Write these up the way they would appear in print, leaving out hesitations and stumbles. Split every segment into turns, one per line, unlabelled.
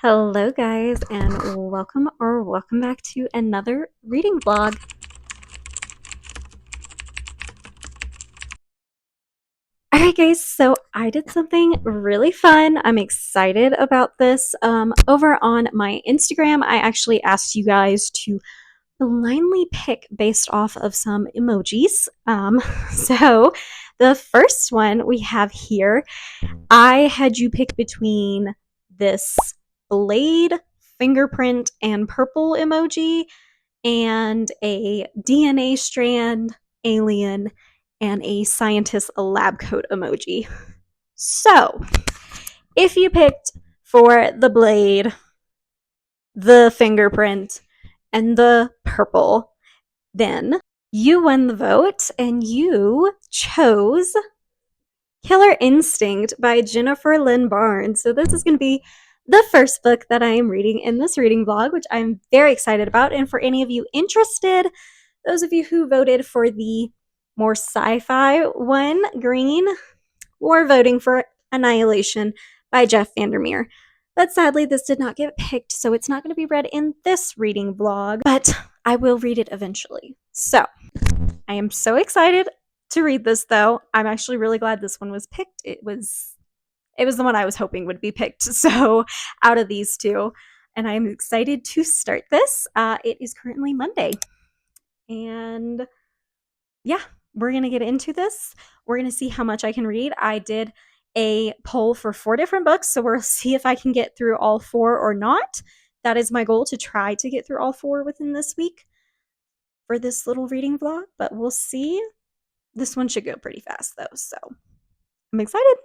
Hello guys and welcome back to another reading vlog. Alright guys, so I did something really fun. I'm excited about this. Over on my Instagram, I actually asked you guys to blindly pick based off of some emojis. So the first one we have here, I had you pick between this blade, fingerprint, and purple emoji and a DNA strand, alien, and a scientist lab coat emoji. So, if you picked for the blade, the fingerprint, and the purple, then you won the vote and you chose Killer Instinct by Jennifer Lynn Barnes. So this is going to be the first book that I am reading in this reading vlog, which I'm very excited about. And for any of you interested, those of you who voted for the more sci-fi one, green, were voting for Annihilation by Jeff Vandermeer. But sadly, this did not get picked, so it's not going to be read in this reading vlog, but I will read it eventually. So, I am so excited to read this, though. I'm actually really glad this one was picked. It was the one I was hoping would be picked, so out of these two. And I'm excited to start this. It is currently Monday. And yeah, we're going to get into this. We're going to see how much I can read. I did a poll for 4 different books, so we'll see if I can get through all 4 or not. That is my goal, to try to get through all 4 within this week for this little reading vlog, but we'll see. This one should go pretty fast though, so I'm excited.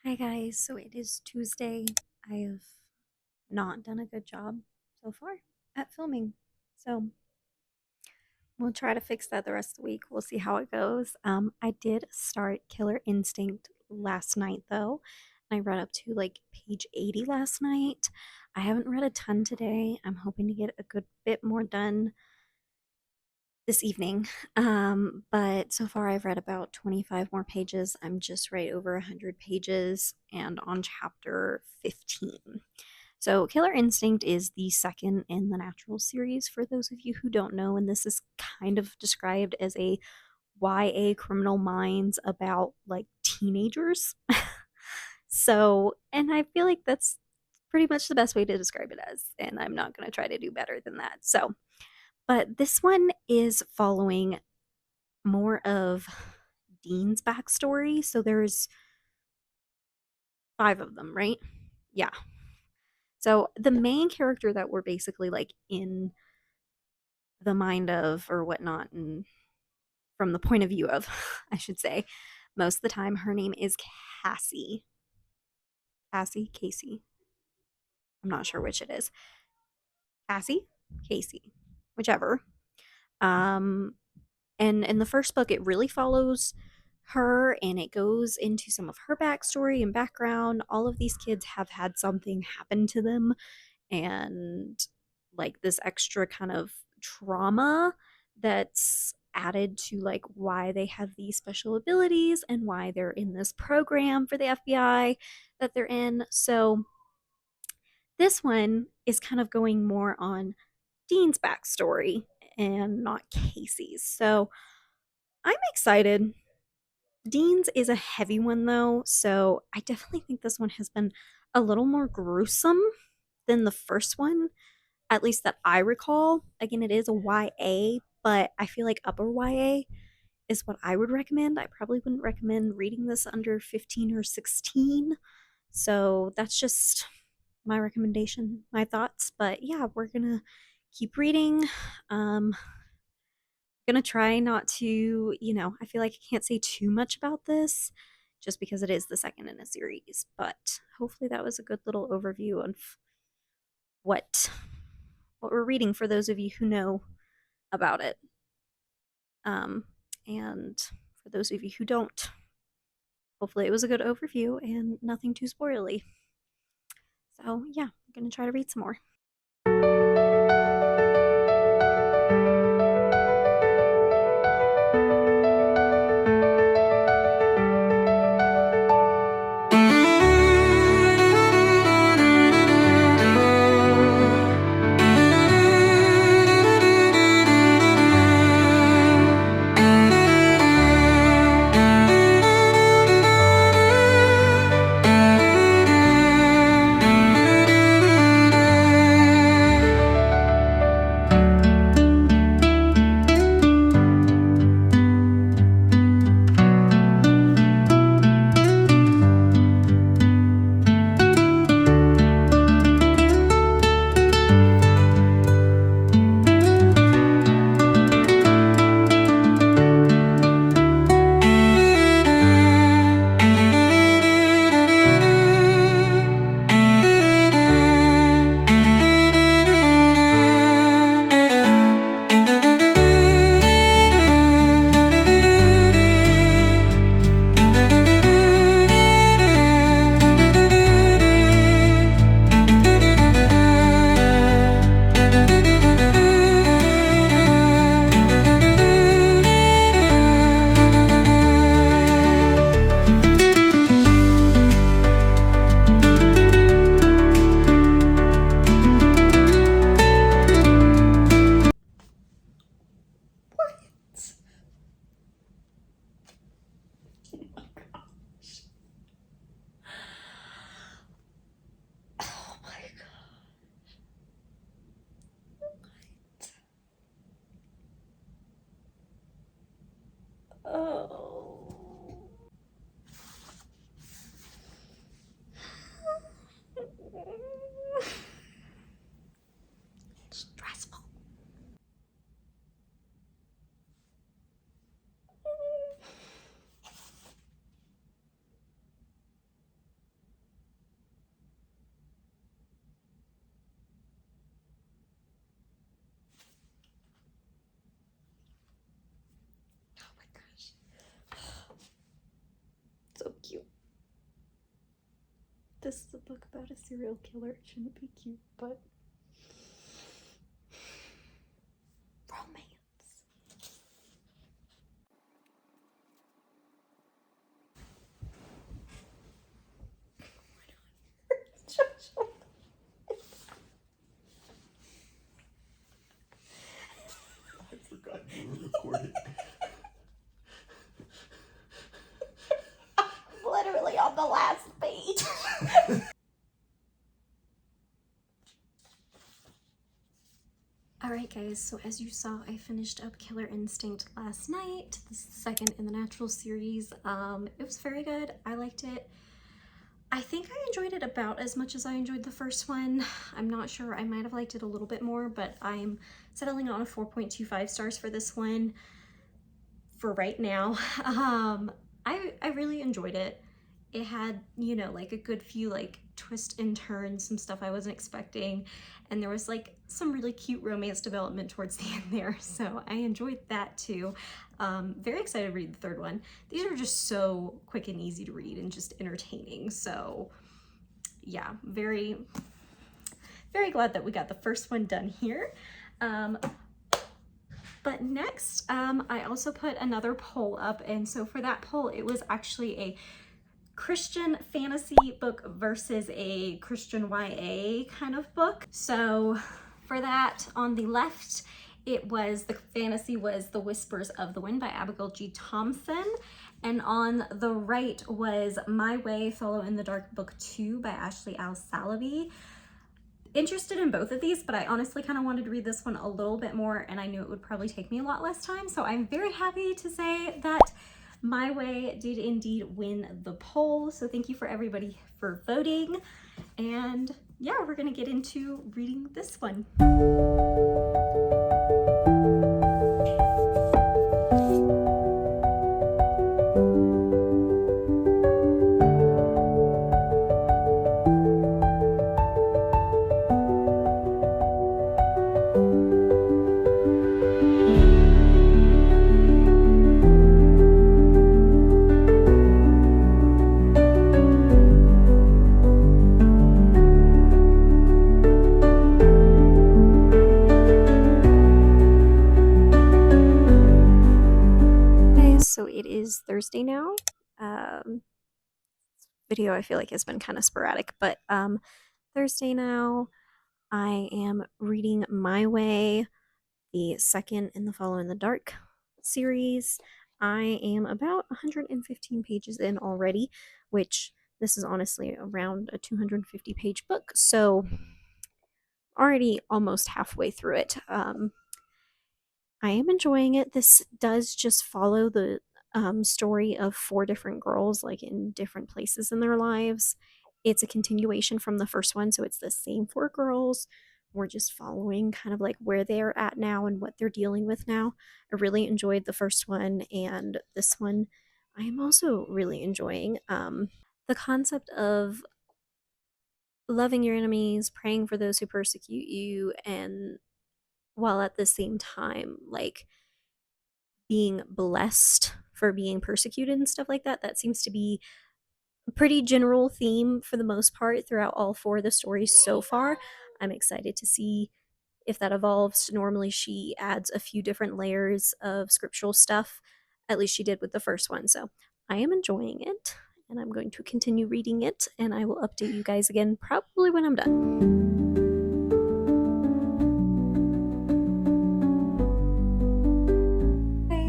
Hi guys, so it is Tuesday. I have not done a good job so far at filming, so we'll try to fix that the rest of the week. We'll see how it goes. I did start Killer Instinct last night though. I read up to like page 80 last night. I haven't read a ton today. I'm hoping to get a good bit more done this evening. But so far I've read about 25 more pages. I'm just right over 100 pages and on chapter 15. So Killer Instinct is the second in the Natural series, for those of you who don't know, and this is kind of described as a YA Criminal Minds about like teenagers. So, and I feel like that's pretty much the best way to describe it as, and I'm not going to try to do better than that. So, but this one is following more of Dean's backstory. So there's 5 of them, right? Yeah. So the main character that we're basically like in the mind of or whatnot, and from the point of view of, I should say, most of the time, her name is Cassie. Casey. I'm not sure which it is. Casey, whichever. And in the first book, it really follows her and it goes into some of her backstory and background. All of these kids have had something happen to them, and like this extra kind of trauma that's added to like why they have these special abilities and why they're in this program for the FBI that they're in. So this one is kind of going more on Dean's backstory and not Casey's. So I'm excited. Dean's is a heavy one though, so I definitely think this one has been a little more gruesome than the first one, at least that I recall. Again, it is a YA, but I feel like upper YA is what I would recommend. I probably wouldn't recommend reading this under 15 or 16. So that's just my recommendation, my thoughts. But yeah, we're gonna keep reading. Gonna try not to, I feel like I can't say too much about this just because it is the second in a series, but hopefully that was a good little overview of what we're reading for those of you who know about it. And for those of you who don't, hopefully it was a good overview and nothing too spoily. So yeah, I'm gonna try to read some more. Stressful. Oh my gosh. So cute. This is a book about a serial killer. It shouldn't be cute, but romance.
I forgot you were recording.
Literally on the last page. Alright guys, so as you saw, I finished up Killer Instinct last night. This is the second in the Natural series. It was very good. I liked it. I think I enjoyed it about as much as I enjoyed the first one. I'm not sure. I might have liked it a little bit more, but I'm settling on a 4.25 stars for this one for right now. I really enjoyed it. It had, you know, like a good few like twists and turns, some stuff I wasn't expecting, and there was like some really cute romance development towards the end there, so I enjoyed that too. Very excited to read the third one. These are just so quick and easy to read and just entertaining, so yeah, very glad that we got the first one done here. But next, I also put another poll up, and so for that poll, it was actually a Christian fantasy book versus a Christian YA kind of book. So for that, on the left, it was the fantasy was The Whispers of the Wind by Abigail G. Thompson, and on the right was My Way, Follow in the Dark Book 2 by Ashley Al Saliby. Interested in both of these, but I honestly kind of wanted to read this one a little bit more, and I knew it would probably take me a lot less time, so I'm very happy to say that My Way did indeed win the poll, so thank you for everybody for voting. And yeah, we're gonna get into reading this one. Thursday now. Um, Video I feel like has been kind of sporadic, but Thursday now I am reading My Way, the second in the Follow in the Dark series. I am about 115 pages in already, which this is honestly around a 250 page book, so already almost halfway through it. I am enjoying it. This does just follow the story of four different girls, like in different places in their lives. It's a continuation from the first one, so it's the same four girls. We're just following kind of like where they're at now and what they're dealing with now. I really enjoyed the first one, and this one I am also really enjoying. The concept of loving your enemies, praying for those who persecute you, and while at the same time, like being blessed for being persecuted and stuff like that. That seems to be a pretty general theme for the most part throughout all four of the stories so far. I'm excited to see if that evolves. Normally, she adds a few different layers of scriptural stuff. At least she did with the first one. So I am enjoying it, and I'm going to continue reading it, and I will update you guys again probably when I'm done.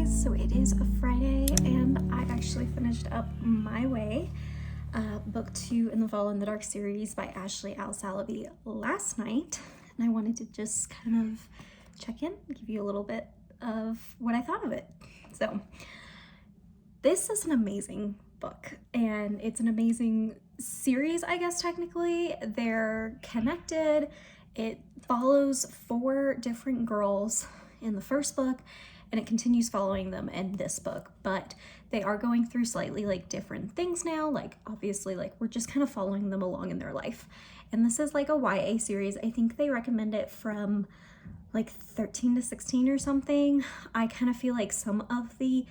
So it is a Friday, and I actually finished up My Way, book 2 in the Fall in the Dark series by Ashley Al Saliby last night, and I wanted to just kind of check in, give you a little bit of what I thought of it. So this is an amazing book, and it's an amazing series, I guess technically. They're connected. It follows 4 different girls in the first book, and it continues following them in this book, but they are going through slightly like different things now. Like obviously, like we're just kind of following them along in their life. And this is like a YA series. I think they recommend it from like 13 to 16 or something. I kind of feel like some of the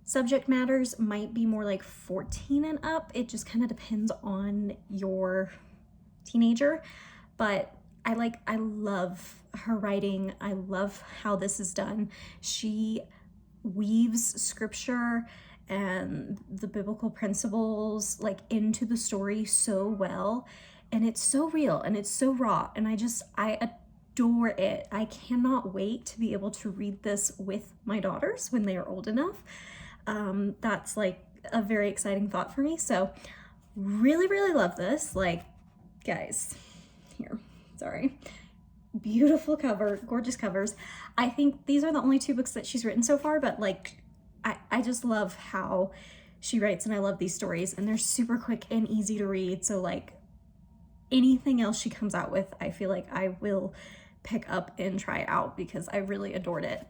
subject matters might be more like 14 and up. It just kind of depends on your teenager, but I love her writing. I love how this is done. She weaves scripture and the biblical principles like into the story so well, and it's so real and it's so raw, and I adore it. I cannot wait to be able to read this with my daughters when they are old enough. That's like a very exciting thought for me. So really love this. Like, guys, here, sorry, beautiful cover, gorgeous covers. I think these are the only 2 books that she's written so far, but like I just love how she writes, and I love these stories, and they're super quick and easy to read. So like anything else she comes out with, I feel like I will pick up and try out because I really adored it.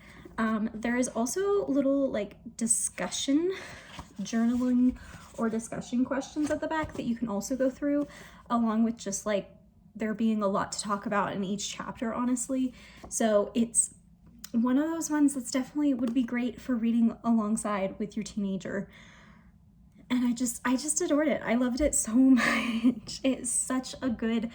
There is also little like discussion journaling or discussion questions at the back that you can also go through, along with just like there being a lot to talk about in each chapter, honestly. So it's one of those ones that's definitely would be great for reading alongside with your teenager. And I just adored it. I loved it so much. It's such a good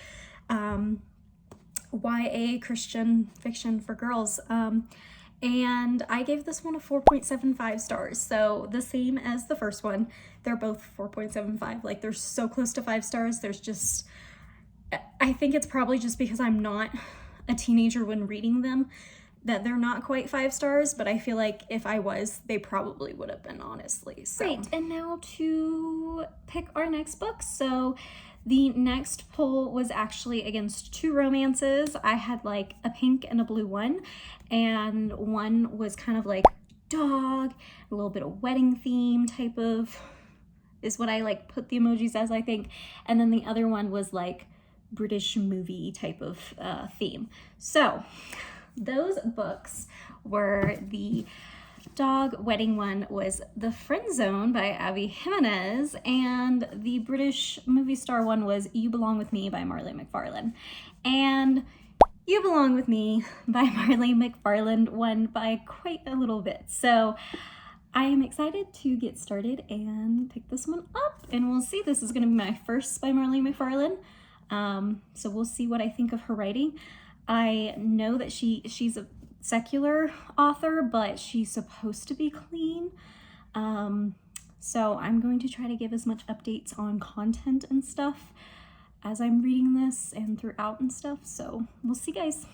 YA Christian fiction for girls. And I gave this one a 4.75 stars. So the same as the first one. They're both 4.75. Like they're so close to 5 stars. There's just, I think it's probably just because I'm not a teenager when reading them that they're not quite 5 stars, but I feel like if I was, they probably would have been, honestly. So. Right, and now to pick our next book. So the next poll was actually against 2 romances. I had like a pink and a blue one, and one was kind of like dog, a little bit of wedding theme type of, is what I like put the emojis as, I think. And then the other one was like British movie type of theme. So those books were the dog wedding one was The Friend Zone by Abby Jimenez, and the British movie star one was You Belong With Me by Mharee Mcfarland. And You Belong With Me by Mharee Mcfarland won by quite a little bit. So I am excited to get started and pick this one up, and we'll see. This is going to be my first by Mharee Mcfarland. So we'll see what I think of her writing. I know that she's a secular author, but she's supposed to be clean. So I'm going to try to give as much updates on content and stuff as I'm reading this and throughout and stuff. So we'll see, guys.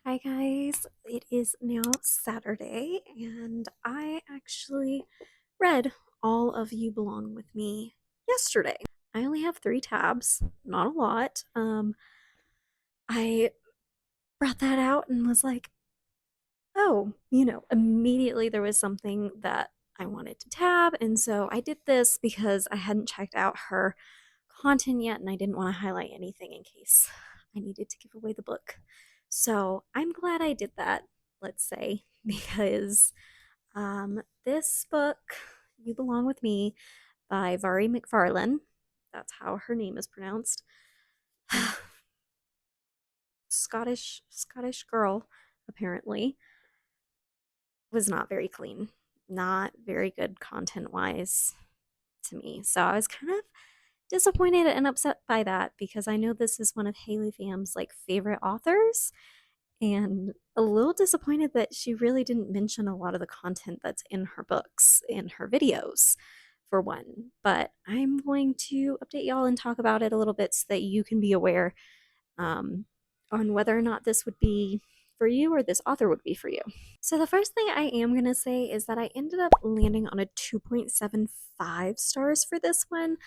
Hi guys, it is now Saturday and I actually read all of You Belong With Me yesterday. I only have 3 tabs, not a lot. I brought that out and was like, oh, immediately there was something that I wanted to tab, and so I did this because I hadn't checked out her content yet and I didn't want to highlight anything in case I needed to give away the book. So I'm glad I did that, let's say, because this book, You Belong With Me, by Mharee Mcfarland, that's how her name is pronounced, Scottish girl, apparently, was not very clean, not very good content wise to me. So I was kind of disappointed and upset by that because I know this is one of Haley Pham's like favorite authors, and a little disappointed that she really didn't mention a lot of the content that's in her books and her videos, for one. But I'm going to update y'all and talk about it a little bit so that you can be aware um, on whether or not this would be for you or this author would be for you. So the first thing I am going to say is that I ended up landing on a 2.75 stars for this one.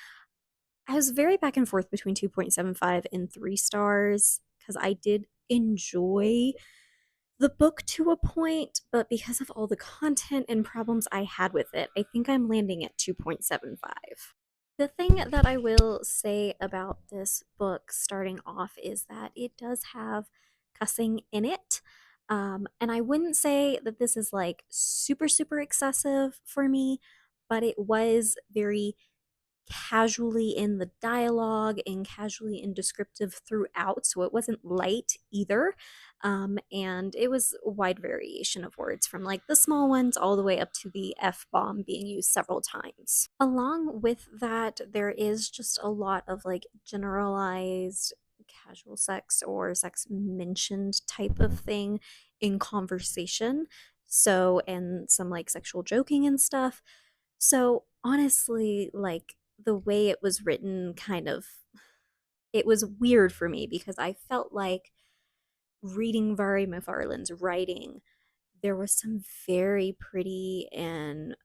I was very back and forth between 2.75 and 3 stars because I did enjoy the book to a point, but because of all the content and problems I had with it, I think I'm landing at 2.75. The thing that I will say about this book starting off is that it does have cussing in it. And I wouldn't say that this is like super, super excessive for me, but it was very casually in the dialogue and casually in descriptive throughout, so it wasn't light either. And it was a wide variation of words from like the small ones all the way up to the F bomb being used several times. Along with that, there is just a lot of like generalized casual sex or sex mentioned type of thing in conversation. So, and some like sexual joking and stuff. So, honestly, like the way it was written kind of it was weird for me because I felt like reading Mharii Mcfarland's writing, there was some very pretty and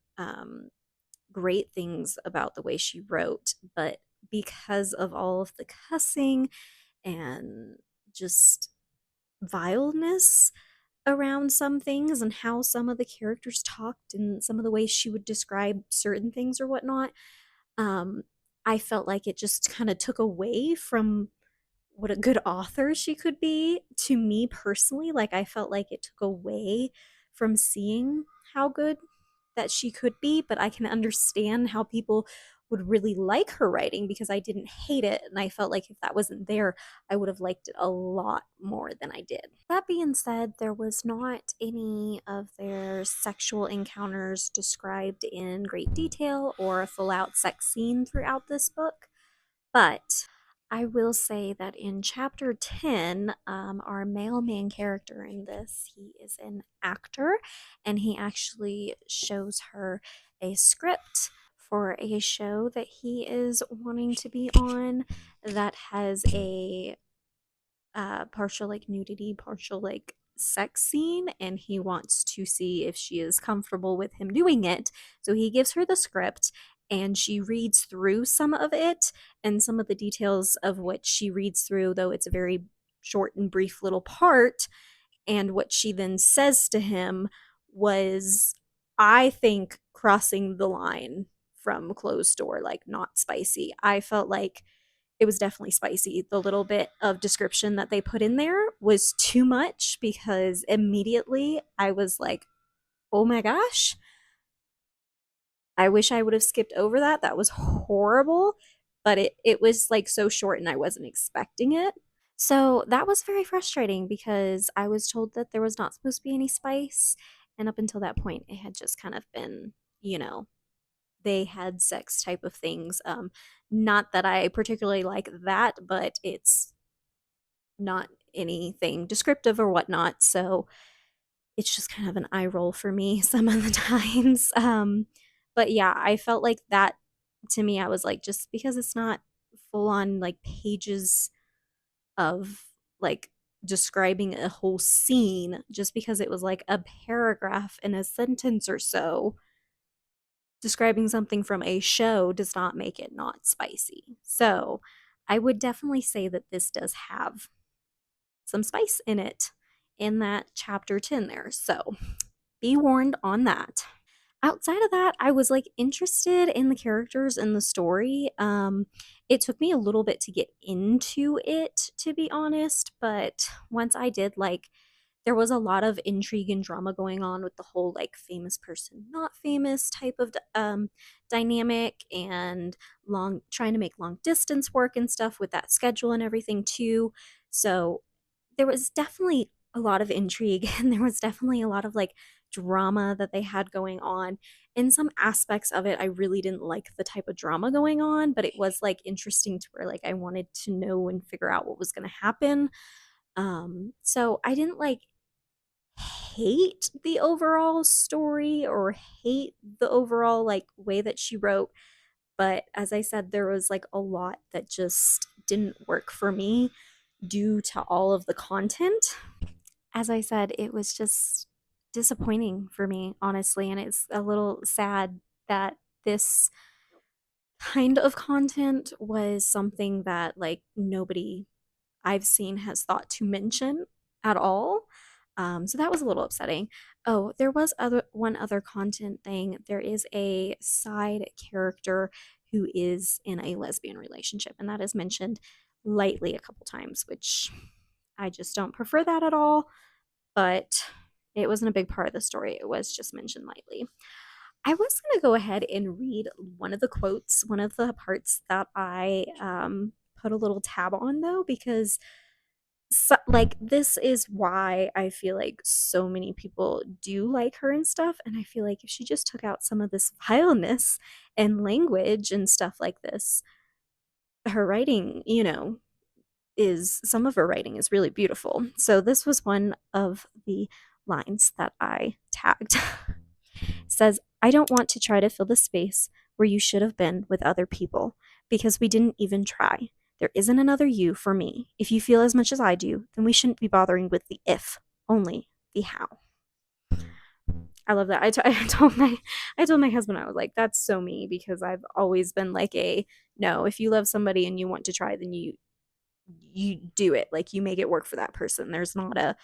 great things about the way she wrote, but because of all of the cussing and just vileness around some things and how some of the characters talked and some of the ways she would describe certain things or whatnot, um, I felt like it just kind of took away from what a good author she could be. To me personally, like I felt like it took away from seeing how good that she could be, but I can understand how people would really like her writing because I didn't hate it, and I felt like if that wasn't there, I would have liked it a lot more than I did. That being said, there was not any of their sexual encounters described in great detail or a full out sex scene throughout this book. But I will say that in chapter 10, our male main character in this, he is an actor, and he actually shows her a script for a show that he is wanting to be on that has a partial like nudity, partial like sex scene, and he wants to see if she is comfortable with him doing it. So he gives her the script and she reads through some of it, and some of the details of what she reads through, though it's a very short and brief little part, and what she then says to him was, I think, crossing the line from closed door, like not spicy. I felt like it was definitely spicy. The little bit of description that they put in there was too much because immediately I was like, oh my gosh, I wish I would have skipped over that. That was horrible. But it was like so short and I wasn't expecting it. So that was very frustrating because I was told that there was not supposed to be any spice. And up until that point, it had just kind of been, you know, they had sex type of things. Not that I particularly like that, but it's not anything descriptive or whatnot. So it's just kind of an eye roll for me some of the times. But yeah, I felt like that to me, I was like, just because it's not full on like pages of like describing a whole scene, just because it was like a paragraph in a sentence or so describing something from a show does not make it not spicy. So I would definitely say that this does have some spice in it in that chapter 10 there. So be warned on that. Outside of that, I was like interested in the characters and the story. It took me a little bit to get into it, to be honest, but once I did, like, there was a lot of intrigue and drama going on with the whole like famous person not famous type of dynamic, and long trying to make long distance work and stuff with that schedule and everything too. So there was definitely a lot of intrigue and there was definitely a lot of like drama that they had going on. In some aspects of it, I really didn't like the type of drama going on, but it was like interesting to where like I wanted to know and figure out what was going to happen. So I didn't like hate the overall story or hate the overall like way that she wrote, but as I said, there was like a lot that just didn't work for me due to all of the content. As I said, it was just disappointing for me, honestly, and it's a little sad that this kind of content was something that like nobody I've seen has thought to mention at all. So that was a little upsetting. Oh, there was other one other content thing. There is a side character who is in a lesbian relationship, and that is mentioned lightly a couple times, which I just don't prefer that at all. But it wasn't a big part of the story. It was just mentioned lightly. I was going to go ahead and read one of the quotes, one of the parts that I put a little tab on, though, because so, like this is why I feel like so many people do like her and stuff. And I feel like if she just took out some of this vileness and language and stuff like this, her writing, is some of her writing is really beautiful. So this was one of the lines that I tagged. It says, I don't want to try to fill the space where you should have been with other people because we didn't even try. There isn't another you for me. If you feel as much as I do, then we shouldn't be bothering with the if, only the how. I love that. I told my husband, I was like, that's so me, because I've always been like a no, if you love somebody and you want to try, then you do it. Like you make it work for that person. There's not a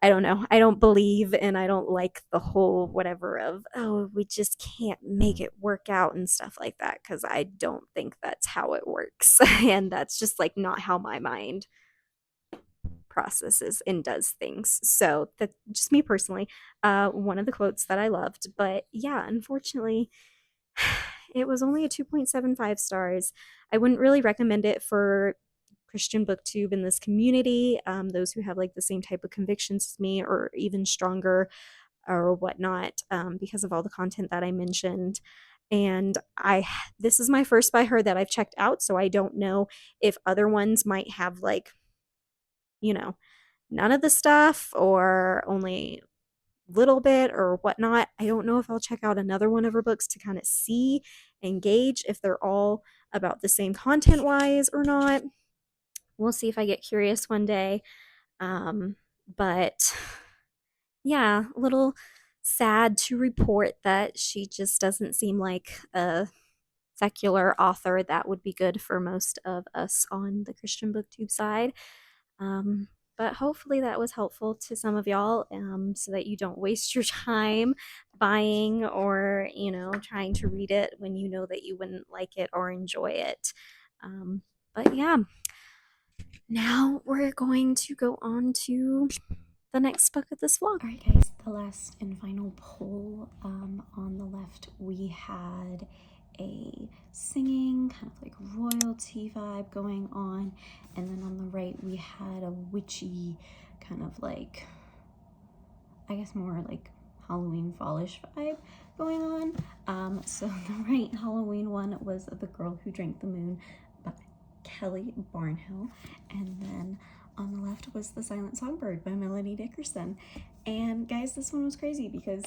I don't know. I don't believe and I don't like the whole whatever of, oh, we just can't make it work out and stuff like that because I don't think that's how it works. And that's just like not how my mind processes and does things. So that's just me personally. One of the quotes that I loved. But yeah, unfortunately, it was only a 2.75 stars. I wouldn't really recommend it for Christian booktube in this community, those who have like the same type of convictions as me or even stronger or whatnot, because of all the content that I mentioned. And this is my first by her that I've checked out, so I don't know if other ones might have like, you know, none of the stuff or only little bit or whatnot. I don't know if I'll check out another one of her books to kind of see and gauge if they're all about the same content wise or not. We'll see if I get curious one day. But yeah, a little sad to report that she just doesn't seem like a secular author that would be good for most of us on the Christian booktube side. Um, but hopefully that was helpful to some of y'all, so that you don't waste your time buying or, trying to read it when you know that you wouldn't like it or enjoy it. But yeah, now we're going to go on to the next book of this vlog.
All right, guys, the last and final poll. On the left, we had a singing, kind of like royalty vibe going on, and then on the right, we had a witchy, kind of like, I guess more like Halloween fallish vibe going on. So the right Halloween one was The Girl Who Drank the Moon by Kelly Barnhill, and then on the left was The Silent Songbird by Melanie Dickerson. And guys, this one was crazy because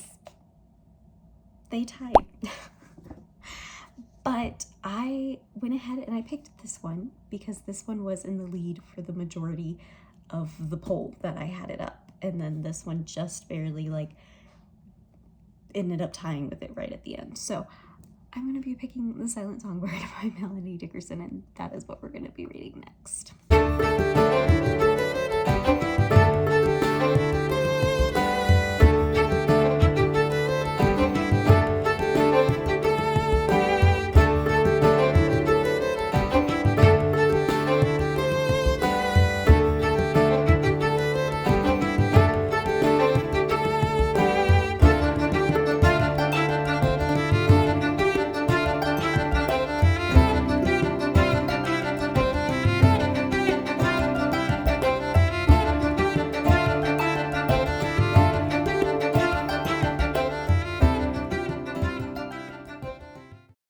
they tied. But I went ahead and I picked this one because this one was in the lead for the majority of the poll that I had it up. And then this one just barely like ended up tying with it right at the end. So I'm going to be picking The Silent Songbird by Melanie Dickerson, and that is what we're going to be reading next.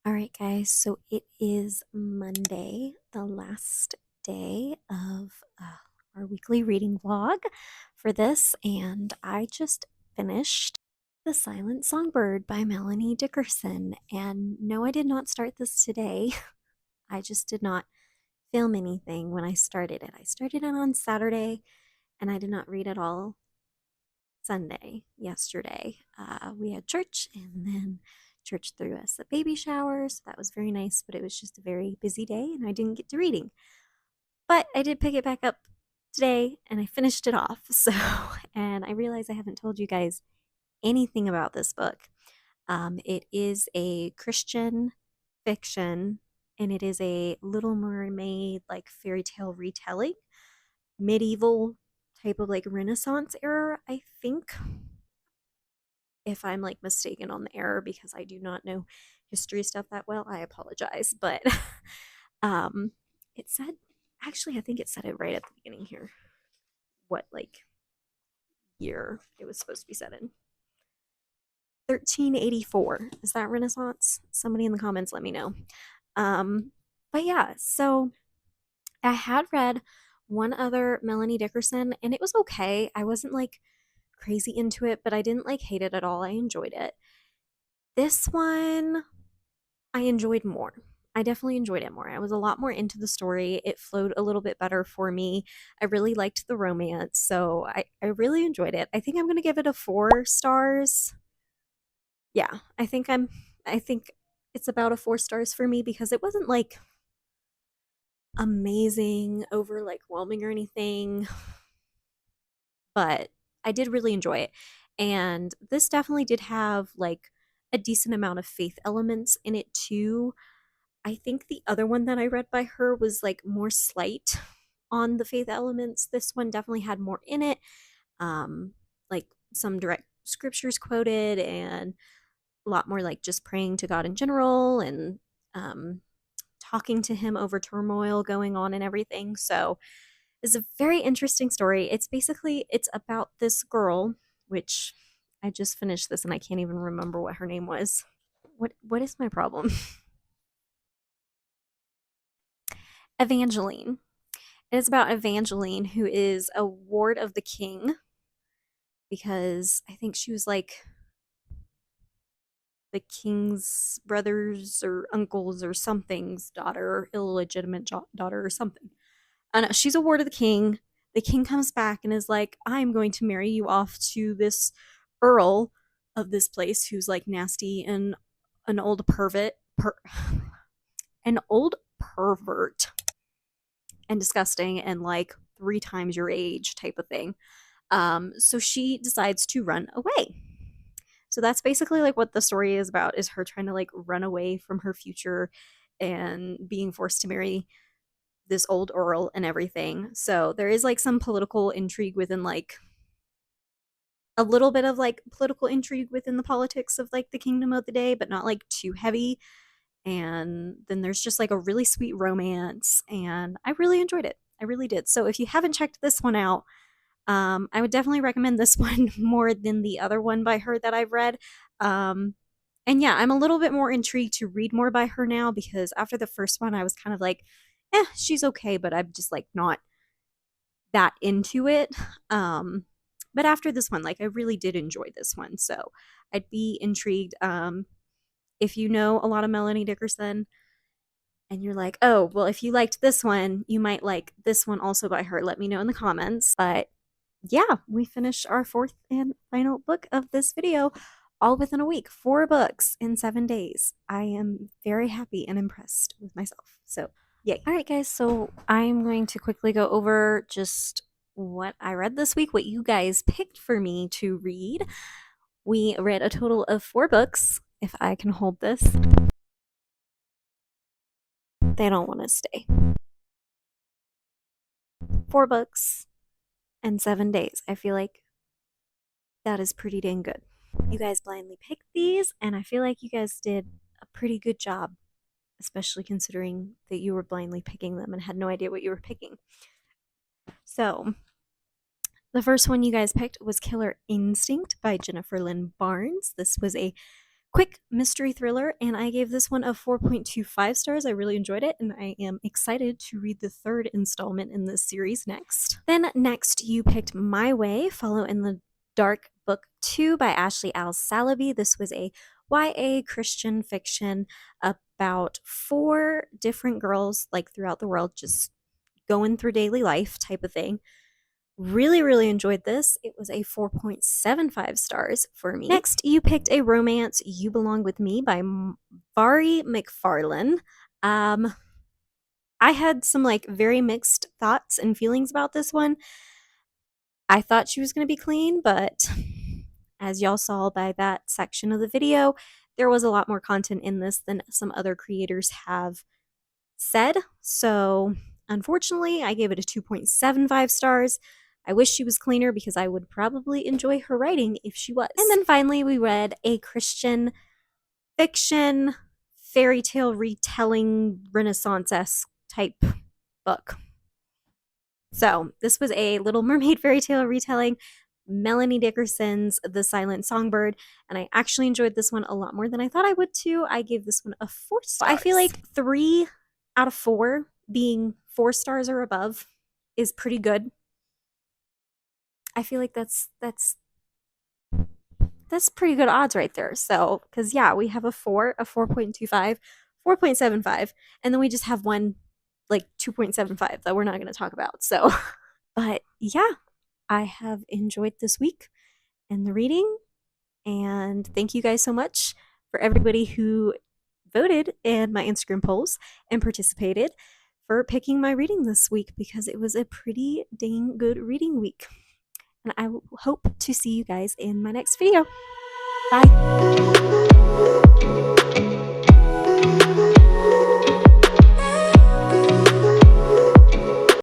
All right, guys, so it is Monday, the last day of our weekly reading vlog for this, and I just finished The Silent Songbird by Melanie Dickerson. And no, I did not start this today. I just did not film anything when I started it. I started it on Saturday, and I did not read at all Sunday, yesterday. We had church, and then church threw us a baby shower, so that was very nice, but it was just a very busy day, and I didn't get to reading. But I did pick it back up today, and I finished it off. So, and I realize I haven't told you guys anything about this book. It is a Christian fiction, and it is a Little Mermaid like fairy tale retelling, medieval type of like Renaissance era, I think. If I'm like mistaken on the error because I do not know history stuff that well, I apologize. But it said, actually, I think it said it right at the beginning here. What like year it was supposed to be set in? 1384. Is that Renaissance? Somebody in the comments let me know. But yeah, so I had read one other Melanie Dickerson, and it was okay. I wasn't like crazy into it, but I didn't like hate it at all. I enjoyed it. This one I enjoyed more. I definitely enjoyed it more. I was a lot more into the story. It flowed a little bit better for me. I really liked the romance, so I really enjoyed it. I think I'm gonna give it a 4 stars. Yeah, I think it's about a 4 stars for me because it wasn't like amazing, over like whelming or anything. But I did really enjoy it. And this definitely did have like a decent amount of faith elements in it too. I think the other one that I read by her was like more slight on the faith elements. This one definitely had more in it. Like some direct scriptures quoted and a lot more like just praying to God in general and um talking to him over turmoil going on and everything. So it's a very interesting story. It's about this girl, which I just finished this and I can't even remember what her name was. What is my problem? Evangeline. It is about Evangeline, who is a ward of the king, because I think she was like the king's brothers or uncles or something's daughter, illegitimate daughter or something. She's a ward of the king. The king comes back and is like, I'm going to marry you off to this earl of this place who's like nasty and an old an old pervert and disgusting and like 3 times your age type of thing. So she decides to run away. So that's basically like what the story is about, is her trying to like run away from her future and being forced to marry this old earl and everything. So there is like some political intrigue within like a little bit of like political intrigue within the politics of like the kingdom of the day, but not like too heavy. And then there's just like a really sweet romance, and I really enjoyed it. I really did. So if you haven't checked this one out, I would definitely recommend this one more than the other one by her that I've read. Um, and yeah, I'm a little bit more intrigued to read more by her now, because after the first one, I was kind of like, she's okay, but I'm just like not that into it. But after this one, like I really did enjoy this one. So I'd be intrigued. If you know a lot of Melanie Dickerson and you're like, oh, well, if you liked this one, you might like this one also by her, let me know in the comments. But yeah, we finished our 4th and final book of this video all within a week. 4 books in 7 days. I am very happy and impressed with myself. So, yay. All right, guys. So, I'm going to quickly go over just what I read this week, what you guys picked for me to read. We read a total of 4 books. If I can hold this, they don't want to stay. 4 books in 7 days. I feel like that is pretty dang good. You guys blindly picked these, and I feel like you guys did a pretty good job, especially considering that you were blindly picking them and had no idea what you were picking. So, the first one you guys picked was Killer Instinct by Jennifer Lynn Barnes. This was a quick mystery thriller, and I gave this one a 4.25 stars. I really enjoyed it, and I am excited to read the 3rd installment in this series next. Then next, you picked My Way, Follow in the Dark Book 2 by Ashley Al Saliby. This was a YA Christian fiction about 4 different girls like throughout the world just going through daily life type of thing. Really, really enjoyed this. It was a 4.75 stars for me. Next, you picked a romance, You Belong With Me by Mharee Mcfarland. I had some like very mixed thoughts and feelings about this one. I thought she was going to be clean, but as y'all saw by that section of the video, there was a lot more content in this than some other creators have said. So unfortunately, I gave it a 2.75 stars. I wish she was cleaner because I would probably enjoy her writing if she was. And then finally, we read a Christian fiction fairy tale retelling Renaissance-esque type book. So this was a Little Mermaid fairy tale retelling, Melanie Dickerson's The Silent Songbird, and I actually enjoyed this one a lot more than I thought I would too. I gave this one a 4 stars. I feel like 3 out of 4 being 4 stars or above is pretty good. I feel like that's pretty good odds right there. So, because yeah, we have a 4, a 4.25, 4.75, and then we just have one like 2.75 that we're not going to talk about. So, but yeah, I have enjoyed this week and the reading, and thank you guys so much for everybody who voted in my Instagram polls and participated for picking my reading this week, because it was a pretty dang good reading week. and I hope to see you guys in my next video. Bye.